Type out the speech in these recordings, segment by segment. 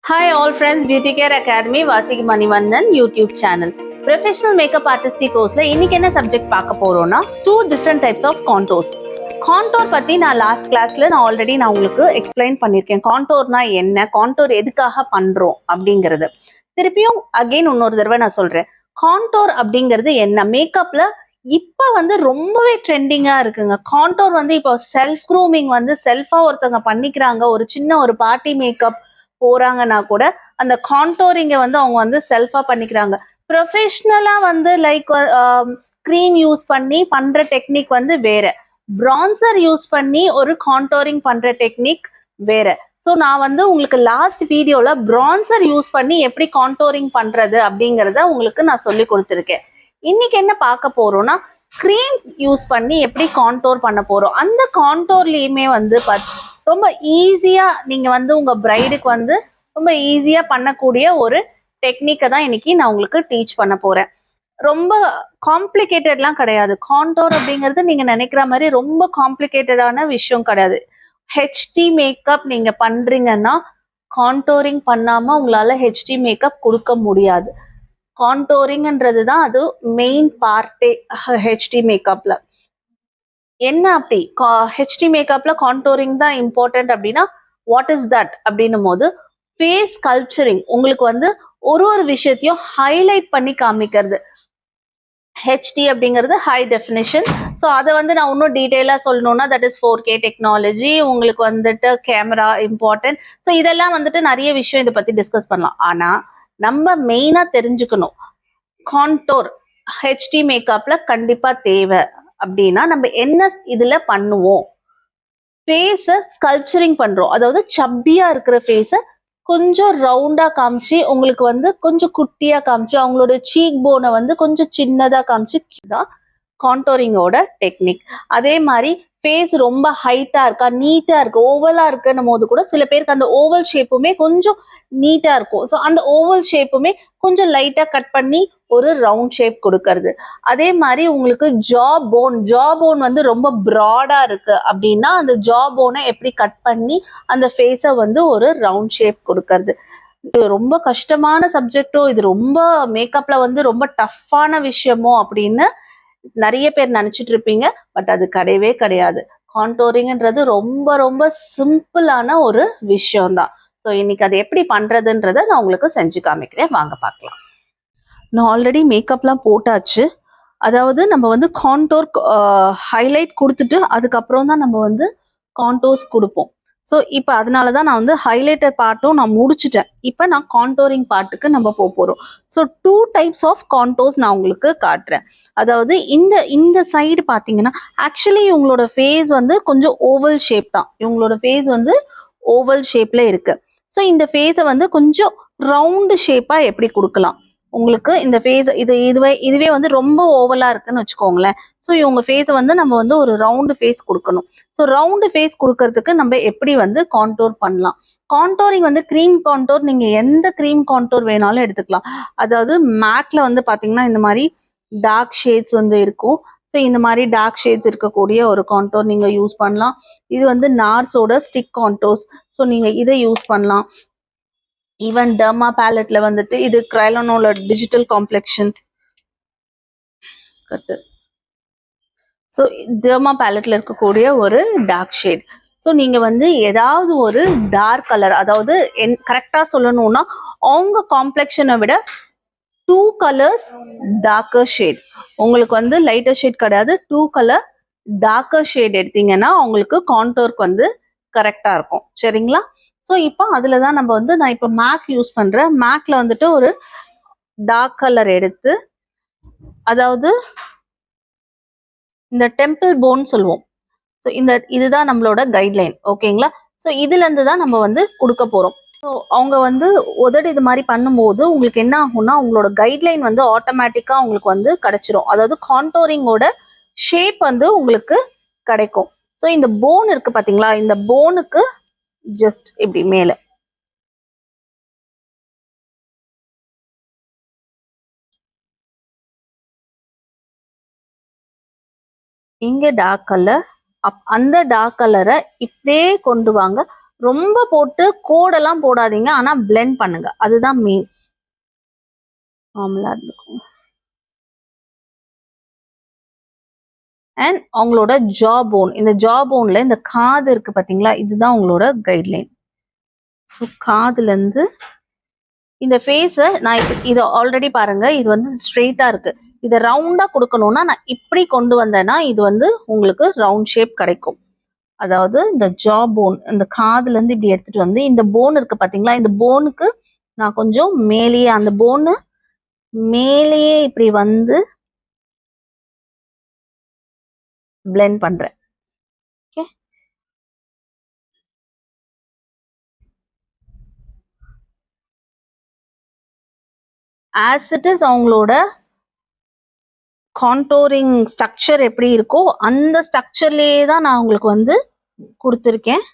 Hi all friends, Beauty Care Academy வாசிகி Manivannan YouTube channel. Professional makeup artistry கோர்ஸ்ல இன்னைக்கு என்ன சப்ஜெக்ட் பார்க்க போறோம்னா 2 different types of contours. Contour பத்தி நான் லாஸ்ட் கிளாஸ்ல ஆல்ரெடி உங்களுக்கு எக்ஸ்பிளைன் பண்ணியிருக்கேன். கான்டோர்னா என்ன, கான்டோர் எதுக்காக பண்றோம் அப்படிங்கிறது. திருப்பியும் அகைன் இன்னொரு தடவை நான் சொல்றேன். கான்டோர் அப்படிங்கிறது என்ன, மேக்கப்ல இப்ப ரொம்பவே ட்ரெண்டிங்கா இருக்குங்க. கான்டோர் இப்போ செல்ஃப் க்ரூமிங் செல்ஃபா ஒருத்தவங்க பண்ணிக்கிறாங்க. ஒரு சின்ன ஒரு பார்ட்டி மேக்கப் போறாங்கன்னா கூட அந்த கான்டோரிங்க அவங்க செல்ஃபா பண்ணிக்கிறாங்க. ப்ரொஃபஷனலா லைக் க்ரீம் யூஸ் பண்ணி பண்ற டெக்னிக் வேற, பிரான்சர் யூஸ் பண்ணி ஒரு கான்டோரிங் பண்ற டெக்னிக் வேற. ஸோ நான் உங்களுக்கு லாஸ்ட் வீடியோல பிரான்சர் யூஸ் பண்ணி எப்படி கான்டோரிங் பண்றது அப்படிங்கறத உங்களுக்கு நான் சொல்லி கொடுத்துருக்கேன். இன்னைக்கு என்ன பார்க்க போறோம்னா க்ரீம் யூஸ் பண்ணி எப்படி கான்டோர் பண்ண போறோம். அந்த கான்டோர்லயுமே ரொம்ப ஈஸியா நீங்க உங்க பிரைடுக்கு ரொம்ப ஈஸியா பண்ணக்கூடிய ஒரு டெக்னிக்கை தான் இன்னைக்கு நான் உங்களுக்கு டீச் பண்ண போறேன். ரொம்ப காம்ப்ளிகேட்டட்லாம் கிடையாது. கான்டோர் அப்படிங்கிறது நீங்க நினைக்கிற மாதிரி ரொம்ப காம்ப்ளிகேட்டடான விஷயம் கிடையாது. ஹெச்டி மேக்கப் நீங்க பண்றீங்கன்னா கான்டோரிங் பண்ணாம உங்களால ஹெச்டி மேக்கப் கொடுக்க முடியாது. கான்டோரிங்ன்றது தான் அது மெயின் பார்ட்டே ஹெச்டி மேக்கப்ல. என்ன அப்படி ஹெச்டி மேக்கப்ல கான்டோரிங் தான் இம்பார்ட்டன்ட் அப்படின்னா வாட் இஸ் தட் அப்படின்னும் போது ஃபேஸ் கல்ச்சரிங், உங்களுக்கு ஒரு விஷயத்தையும் ஹைலைட் பண்ணி காமிக்கிறது. ஹெச்டி அப்படிங்கிறது ஹை டெஃபினிஷன். ஸோ அதை நான் இன்னும் டீட்டெயிலாக சொல்லணும்னா தட் இஸ் 4K டெக்னாலஜி. உங்களுக்கு கேமரா இம்பார்ட்டன்ட். ஸோ இதெல்லாம் நிறைய விஷயம் இதை பற்றி டிஸ்கஸ் பண்ணலாம். ஆனால் நம்ம மெயினாக தெரிஞ்சுக்கணும், கான்டோர் ஹெச்டி மேக்கப்ல கண்டிப்பாக தேவை அப்படின்னா நம்ம என்ன இதுல பண்ணுவோம், ஃபேஸை ஸ்கல்ப்சரிங் பண்றோம். அதாவது சப்பியா இருக்கிற ஃபேஸை கொஞ்சம் ரவுண்டா காமிச்சு, உங்களுக்கு கொஞ்சம் குட்டியா காமிச்சு, அவங்களோட சீக் போனை கொஞ்சம் சின்னதா காமிச்சு தான் கான்டோரிங்கோட டெக்னிக். அதே மாதிரி ஃபேஸ் ரொம்ப ஹைட்டா இருக்கா, நீட்டா இருக்கு, ஓவலா இருக்குன்னும் போது கூட சில பேருக்கு அந்த ஓவல் ஷேப்புமே கொஞ்சம் நீட்டா இருக்கும். ஸோ அந்த ஓவல் ஷேப்புமே கொஞ்சம் லைட்டா கட் பண்ணி ஒரு ரவுண்ட் ஷேப் கொடுக்கறது. அதே மாதிரி உங்களுக்கு ஜா போன் ரொம்ப ப்ராடா இருக்கு அப்படின்னா அந்த ஜா போனை எப்படி கட் பண்ணி அந்த ஃபேஸை ஒரு ரவுண்ட் ஷேப் கொடுக்கறது. இது ரொம்ப கஷ்டமான சப்ஜெக்டோ, இது ரொம்ப மேக்கப்ல ரொம்ப டஃப்பான விஷயமோ அப்படின்னு நிறைய பேர் நினைச்சிட்டு இருப்பீங்க. பட் அது கிடையவே கிடையாது. கான்டோரிங்ன்றது ரொம்ப ரொம்ப சிம்பிளான ஒரு விஷயம் தான். ஸோ இன்னைக்கு அது எப்படி பண்றதுன்றத நான் உங்களுக்கு செஞ்சு காமிக்கிறேன், வாங்க பார்க்கலாம். நான் ஆல்ரெடி மேக்கப்லாம் போட்டாச்சு. அதாவது நம்ம கான்டோர் ஹைலைட் கொடுத்துட்டு அதுக்கப்புறம் தான் நம்ம கான்டோர்ஸ் கொடுப்போம். ஸோ இப்போ அதனால தான் நான் ஹைலைட்டர் பார்ட்டும் நான் முடிச்சுட்டேன். இப்போ நான் கான்டோரிங் பார்ட்டுக்கு நம்ம போகிறோம். ஸோ 2 டைப்ஸ் ஆஃப் கான்டோர்ஸ் நான் உங்களுக்கு காட்டுறேன். அதாவது இந்த சைடு பார்த்தீங்கன்னா ஆக்சுவலி இவங்களோட ஃபேஸ் கொஞ்சம் ஓவல் ஷேப் தான். இவங்களோட ஃபேஸ் ஓவல் ஷேப்ல இருக்கு. ஸோ இந்த ஃபேஸை கொஞ்சம் ரவுண்டு ஷேப்பாக எப்படி கொடுக்கலாம். உங்களுக்கு இந்த ஃபேஸ் இதுவே ரொம்ப ஓவலா இருக்குன்னு வச்சுக்கோங்களேன். ஸோ இவங்க ஃபேஸை நம்ம ஒரு ரவுண்டு ஃபேஸ் கொடுக்கணும். ஸோ ரவுண்டு ஃபேஸ் கொடுக்கறதுக்கு நம்ம எப்படி கான்டோர் பண்ணலாம். கான்டோரிங் க்ரீம் கான்டோர், நீங்க எந்த க்ரீம் கான்டோர் வேணாலும் எடுத்துக்கலாம். அதாவது மேக்ல பாத்தீங்கன்னா இந்த மாதிரி டார்க் ஷேட்ஸ் இருக்கும். ஸோ இந்த மாதிரி டார்க் ஷேட்ஸ் இருக்கக்கூடிய ஒரு கான்டோர் நீங்க யூஸ் பண்ணலாம். இது நார்ஸோட ஸ்டிக் கான்டோர்ஸ். ஸோ நீங்க இதை யூஸ் பண்ணலாம். ஈவன் டர்மா பேலட்ல இது கிரைலனோல டிஜிட்டல் காம்ப்ளெக்ஷன் கட்டு. ஸோ டர்மா பேலட்ல இருக்கக்கூடிய ஒரு டார்க் ஷேட். ஸோ நீங்க ஏதாவது ஒரு டார்க் கலர், அதாவது கரெக்டா சொல்லணும்னா அவங்க காம்ப்ளெக்ஷனை விட 2 கலர்ஸ் டார்க்கர் ஷேட், உங்களுக்கு லைட்டர் ஷேட் கிடையாது, 2 கலர் டார்க்கர் ஷேட் எடுத்தீங்கன்னா உங்களுக்கு கான்டோருக்கு கரெக்டா இருக்கும். சரிங்களா? ஸோ இப்போ அதில் தான் நம்ம நான் இப்போ மேக் யூஸ் பண்ணுறேன். மேக்ல ஒரு டார்க் கலர் எடுத்து, அதாவது இந்த டெம்பிள் போன் சொல்லுவோம். ஸோ இதுதான் நம்மளோட கைட்லைன். ஓகேங்களா? ஸோ இதுலேருந்து தான் நம்ம கொடுக்க போகிறோம். ஸோ அவங்க உதடு இது மாதிரி பண்ணும்போது உங்களுக்கு என்ன ஆகும்னா உங்களோட கைட்லைன் ஆட்டோமேட்டிக்காக உங்களுக்கு கிடைச்சிரும். அதாவது கான்டோரிங்கோட ஷேப் உங்களுக்கு கிடைக்கும். ஸோ இந்த போன் இருக்கு பார்த்தீங்களா, இந்த போனுக்கு ஜஸ்ட் இப்படி மேல இங்க டார்க் கலர், அந்த டார்க் கலரை இப்படியே கொண்டு வாங்க. ரொம்ப போட்டு கோடெல்லாம் போடாதீங்க, ஆனா பிளெண்ட் பண்ணுங்க, அதுதான் மெயின். நார்மலா இருக்கும். அண்ட் அவங்களோட ஜா போன், இந்த ஜா போன்ல இந்த காது இருக்கு பாத்தீங்களா, இதுதான் உங்களோட கைட்லைன். ஸோ காதுல இருந்து இந்த ஃபேஸை நான் இப்போ இதை ஆல்ரெடி பாருங்க, இது வந்து ஸ்ட்ரெயிட்டா இருக்கு. இதை ரவுண்டா கொடுக்கணும்னா நான் இப்படி கொண்டு வந்தேன்னா இது வந்து உங்களுக்கு ரவுண்ட் ஷேப் கிடைக்கும். அதாவது இந்த ஜா போன், இந்த காதுல இருந்து இப்படி எடுத்துட்டு வந்து இந்த போன் இருக்கு பாத்தீங்களா, இந்த போனுக்கு நான் கொஞ்சம் மேலேயே, அந்த போனு மேலேயே இப்படி வந்து பிளெண்ட் பண்றேன். ஓகே, ஆஸ் இட் இஸ் அவங்களோட கான்டோரிங் ஸ்ட்ரக்சர் எப்படி இருக்கோ அந்த ஸ்ட்ரக்சர்லயே தான் நான் உங்களுக்கு வந்து கொடுத்துருக்கேன்.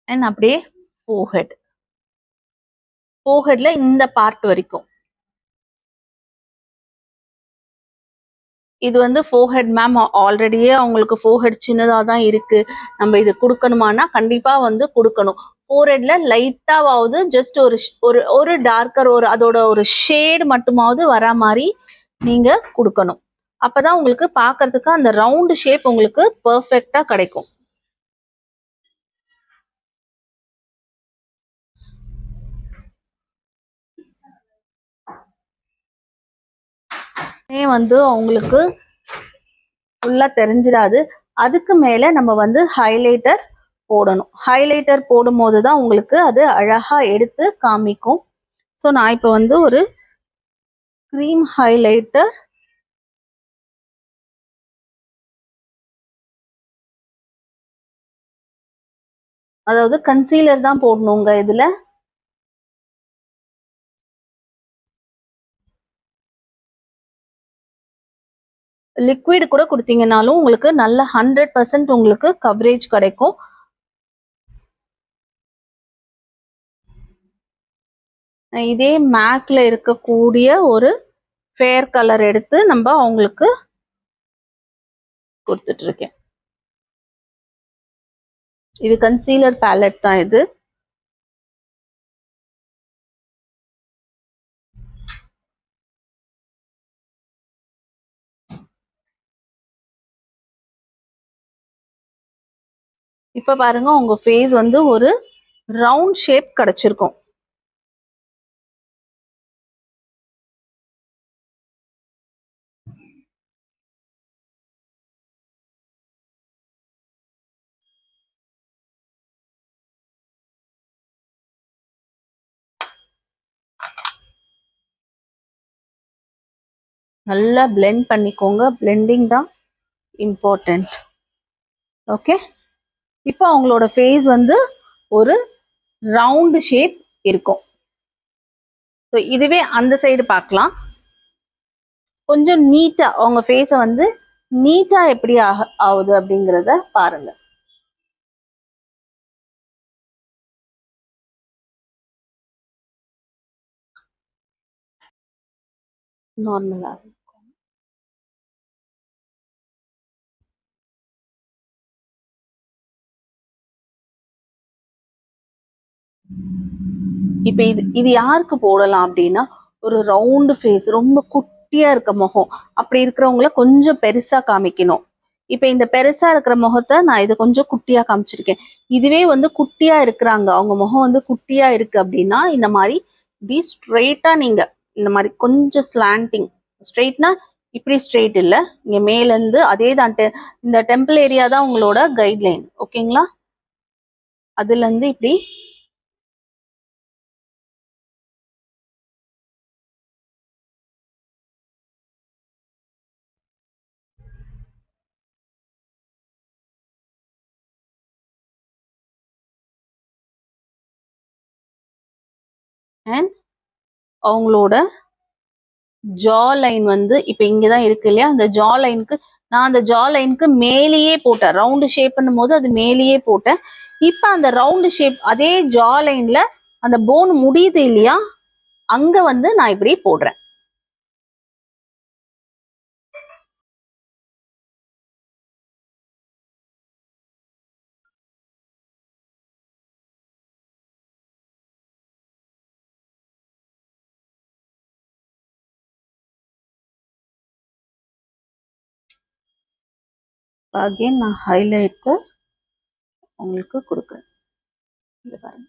அண்ட் அப்படியே ஃபோர்ஹெட்ல இந்த பார்ட் வரைக்கும். இது வந்து ஃபோர்ஹெட் மேம், ஆல்ரெடியே அவங்களுக்கு ஃபோர்ஹெட் சின்னதாக தான் இருக்கு, நம்ம இது கொடுக்கணுமானா கண்டிப்பா வந்து கொடுக்கணும். ஃபோர்ஹெட்ல லைட்டாவது ஜஸ்ட் ஒரு ஒரு டார்க்கர், ஒரு அதோட ஒரு ஷேட் மட்டுமாவது வர மாதிரி நீங்க கொடுக்கணும். அப்பதான் உங்களுக்கு பார்க்கிறதுக்கு அந்த ரவுண்ட் ஷேப் உங்களுக்கு பெர்ஃபெக்டா கிடைக்கும். வந்து அவங்களுக்கு ஃபுல்லா தெரிஞ்சிடாது. அதுக்கு மேல நம்ம வந்து ஹைலைட்டர் போடணும். ஹைலைட்டர் போடும் போதுதான் உங்களுக்கு அது அழகா எடுத்து காமிக்கும். ஸோ நான் இப்போ வந்து ஒரு க்ரீம் ஹைலைட்டர், அதாவது கன்சீலர் தான் போடணுங்க இதுல. லிக்விட் கூட கொடுத்தீங்கன்னாலும் உங்களுக்கு நல்ல 100% உங்களுக்கு கவரேஜ் கிடைக்கும். இதே மேக்ல இருக்கக்கூடிய ஒரு ஃபேர் கலர் எடுத்து நம்ம அவங்களுக்கு கொடுத்துட்டு இருக்கேன். இது கன்சீலர் பேலட் தான் இது. இப்ப பாருங்க உங்க ஃபேஸ் வந்து ஒரு ரவுண்ட் ஷேப் கிடைச்சிருக்கும். நல்லா பிளெண்ட் பண்ணிக்கோங்க, பிளெண்டிங் தான் இம்பார்ட்டன்ட். ஓகே, இப்போ அவங்களோட ஃபேஸ் வந்து ஒரு ரவுண்ட் ஷேப் இருக்கும். ஸோ இதுவே அந்த சைடு பார்க்கலாம். கொஞ்சம் நீட்டா அவங்க ஃபேஸை வந்து நீட்டா எப்படி ஆகுது அப்படிங்கிறத பாருங்க. நார்மலா இப்ப இது யாருக்கு போடலாம் அப்படின்னா, ஒரு ரவுண்ட் ஃபேஸ், ரொம்ப குட்டியா இருக்க முகம் அப்படி இருக்கிறவங்கள கொஞ்சம் பெருசா காமிக்கணும். இப்ப இந்த பெருசா இருக்கிற முகத்தை நான் இது கொஞ்சம் குட்டியா காமிச்சிருக்கேன். இதுவே வந்து குட்டியா இருக்கிறாங்க, அவங்க முகம் வந்து குட்டியா இருக்கு அப்படின்னா இந்த மாதிரி இப்படி ஸ்ட்ரெயிட்டா நீங்க இந்த மாதிரி கொஞ்சம் ஸ்லாண்டிங், ஸ்ட்ரெயிட்னா இப்படி ஸ்ட்ரெயிட் இல்ல, இங்க மேல இருந்து அதே தான் இந்த டெம்பிள் ஏரியா தான் உங்களோட கைட்லைன். ஓகேங்களா, அதுல இருந்து இப்படி அண்ட் அவங்களோட ஜா லைன் வந்து இப்ப இங்கதான் இருக்கு இல்லையா, அந்த ஜா லைனுக்கு நான் அந்த ஜா லைனுக்கு மேலேயே போட்டேன். ரவுண்டு ஷேப்னும் போது அது மேலேயே போட்டேன். இப்ப அந்த ரவுண்டு ஷேப் அதே ஜா லைன்ல அந்த போன் முடியுது இல்லையா, அங்க வந்து நான் இப்படி போடுறேன். அகைன் நான் ஹைலைட்டர் உங்களுக்கு கொடுக்குறேன். இது பாருங்க.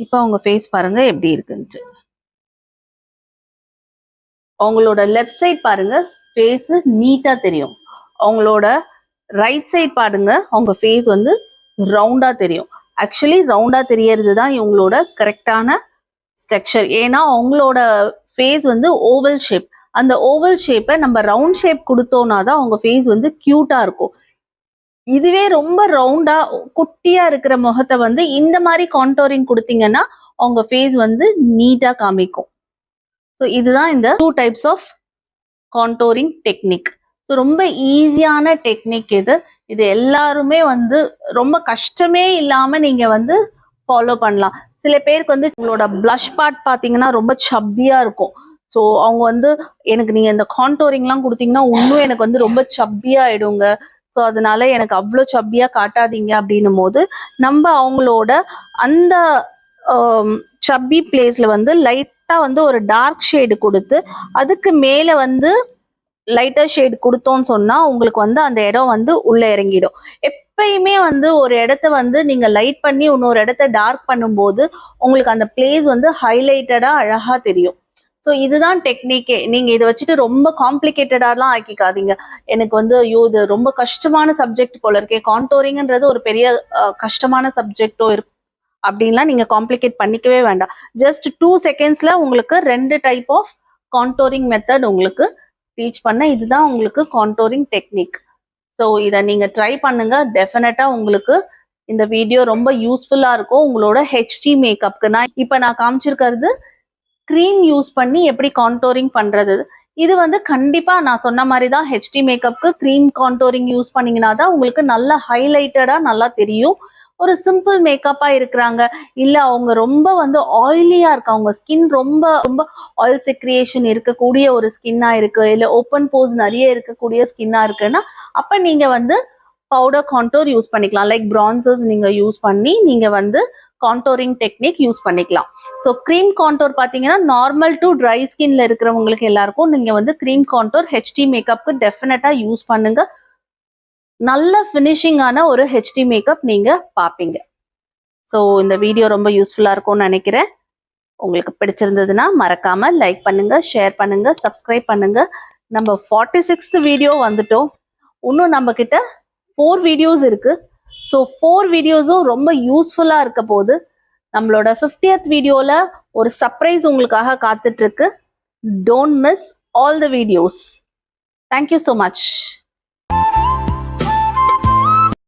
இப்போ உங்க ஃபேஸ் பாருங்க எப்படி இருக்குன்ட்டு. அவங்களோட லெஃப்ட் சைட் பாருங்க ஃபேஸ் நீட்டா தெரியும். அவங்களோட ரைட் சைட் பாருங்க அவங்க ஃபேஸ் வந்து ரவுண்டா தெரியும். ஆக்சுவலி ரவுண்டா தெரியறது தான் இவங்களோட கரெக்டான ஸ்ட்ரக்சர். ஏன்னா அவங்களோட ஃபேஸ் வந்து ஓவல் ஷேப். அந்த ஓவல் ஷேப்பை நம்ம ரவுண்ட் ஷேப் கொடுத்தோம்னா தான் அவங்க ஃபேஸ் வந்து கியூட்டா இருக்கும். இதுவே ரொம்ப ரவுண்டா குட்டியா இருக்கிற முகத்தை வந்து இந்த மாதிரி கான்டோரிங் கொடுத்தீங்கன்னா அவங்க ஃபேஸ் வந்து நீட்டா காமிக்கும். ஸோ இதுதான் இந்த 2 types of contouring technique. So ரொம்ப ஈஸியான டெக்னிக் இது. இது எல்லாருமே வந்து ரொம்ப கஷ்டமே இல்லாம நீங்க வந்து ஃபாலோ பண்ணலாம். சில பேருக்கு வந்து உங்களோட பிளஷ் பார்ட் பார்த்தீங்கன்னா ரொம்ப சப்பியா இருக்கும். ஸோ அவங்க வந்து எனக்கு நீங்க இந்த கான்டோரிங்லாம் கொடுத்தீங்கன்னா இன்னும் எனக்கு வந்து ரொம்ப சப்பியா ஆயிடுங்க. ஸோ அதனால எனக்கு அவ்வளோ சப்பியா காட்டாதீங்க அப்படின்னும் போது நம்ம அவங்களோட அந்த சப்பி பிளேஸ்ல வந்து லைட்டா வந்து ஒரு டார்க் ஷேடு கொடுத்து அதுக்கு மேல வந்து லைட்டர் ஷேட் கொடுத்தோம்னு சொன்னா உங்களுக்கு வந்து அந்த இடம் வந்து உள்ள இறங்கிடும். எப்பயுமே வந்து ஒரு இடத்த வந்து நீங்க லைட் பண்ணி இன்னொரு இடத்த டார்க் பண்ணும்போது உங்களுக்கு அந்த பிளேஸ் வந்து ஹைலைட்டடா அழகா தெரியும். ஸோ இதுதான் டெக்னிக்கே. நீங்க இதை வச்சுட்டு ரொம்ப காம்ப்ளிகேட்டடாலாம் ஆக்கிக்காதீங்க. எனக்கு வந்து ஐயோ இது ரொம்ப கஷ்டமான சப்ஜெக்ட் போல இருக்கே, கான்டோரிங்ன்றது ஒரு பெரிய கஷ்டமான சப்ஜெக்டோ இருக்கு அப்படின்லாம் நீங்க காம்ப்ளிகேட் பண்ணிக்கவே வேண்டாம். ஜஸ்ட் 2 செகண்ட்ஸ்ல உங்களுக்கு 2 டைப் ஆஃப் கான்டோரிங் மெத்தட் உங்களுக்கு டீச் பண்ண. இதுதான் உங்களுக்கு கான்டோரிங் டெக்னிக். ஸோ இதை நீங்க ட்ரை பண்ணுங்க. டெஃபினட்டா உங்களுக்கு இந்த வீடியோ ரொம்ப யூஸ்ஃபுல்லா இருக்கும். உங்களோட ஹெச்டி மேக்கப்க்கு நான் காமிச்சிருக்கிறது க்ரீம் யூஸ் பண்ணி எப்படி கான்டோரிங் பண்றது. இது வந்து கண்டிப்பா நான் சொன்ன மாதிரி தான் ஹெச்டி மேக்கப்க்கு க்ரீம் கான்டோரிங் யூஸ் பண்ணீங்கன்னா தான் உங்களுக்கு நல்ல ஹைலைட்டடா நல்லா தெரியும். ஒரு சிம்பிள் மேக்கப்பா இருக்கிறாங்க, இல்ல அவங்க ரொம்ப வந்து ஆயிலியா இருக்கு, அவங்க ஸ்கின் ரொம்ப ரொம்ப ஆயில் செக்ரியேஷன் இருக்கக்கூடிய ஒரு ஸ்கின்னா இருக்கு, இல்ல ஓப்பன் போர்ஸ் நிறைய இருக்கக்கூடிய ஸ்கின்னா இருக்குன்னா அப்ப நீங்க வந்து பவுடர் கான்டோர் யூஸ் பண்ணிக்கலாம். லைக் பிரான்சர்ஸ் நீங்க யூஸ் பண்ணி நீங்க வந்து கான்டோரிங் டெக்னிக் யூஸ் பண்ணிக்கலாம். ஸோ க்ரீம் கான்டோர் பார்த்தீங்கன்னா நார்மல் டு ட்ரை ஸ்கின்ல இருக்கிறவங்களுக்கு எல்லாருக்கும் நீங்க வந்து க்ரீம் கான்டோர் ஹெச்டி மேக்கப்க்கு டெஃபினட்டா யூஸ் பண்ணுங்க. நல்ல ஃபினிஷிங்கான ஒரு ஹெச்டி மேக்கப் நீங்க பார்ப்பீங்க. ஸோ இந்த வீடியோ ரொம்ப யூஸ்ஃபுல்லா இருக்கும்னு நினைக்கிறேன். உங்களுக்கு பிடிச்சிருந்ததுன்னா மறக்காம லைக் பண்ணுங்க, ஷேர் பண்ணுங்க, சப்ஸ்கிரைப் பண்ணுங்க. நம்ம 46th வீடியோ வந்துட்டோம். இன்னும் நம்ம கிட்ட 4 வீடியோஸ் இருக்கு. ஸோ 4 வீடியோஸும் ரொம்ப யூஸ்ஃபுல்லா இருக்க போது. நம்மளோட 50th வீடியோல ஒரு சர்ப்ரைஸ் உங்களுக்காக காத்துட்டு இருக்கு. Don't miss all the videos. Thank you so much.